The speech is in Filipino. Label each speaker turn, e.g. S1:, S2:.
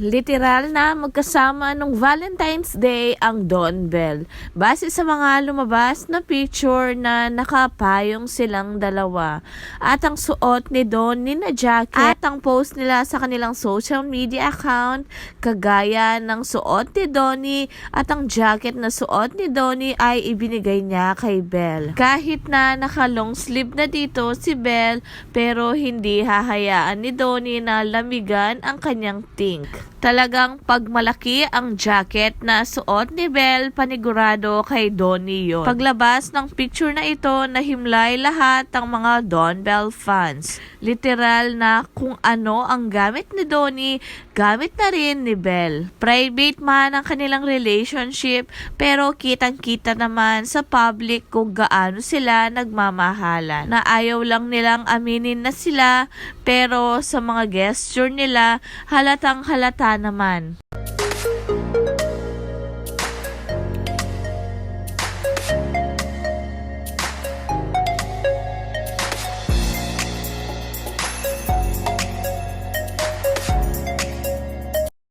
S1: Literal na magkasama nung Valentine's Day ang Don Bell. Base sa mga lumabas na picture na nakapayong silang dalawa. At ang suot ni Don na jacket at ang post nila sa kanilang social media account kagaya ng suot ni Donnie at ang jacket na suot ni Donnie ay ibinigay niya kay Bell. Kahit na naka long sleeve na dito si Bell pero hindi hahayaan ni Donnie na lamigan ang kanyang tink. Talagang pagmalaki ang jacket na suot ni Bell, panigurado kay Donnie yun. Paglabas ng picture na ito, nahimlay lahat ng mga Don Bell fans. Literal na kung ano ang gamit ni Donnie, gamit na rin ni Bell. Private man ang kanilang relationship, pero kitang-kita naman sa public kung gaano sila nagmamahalan. Na ayaw lang nilang aminin na sila, pero sa mga gesture nila, halatang halata naman.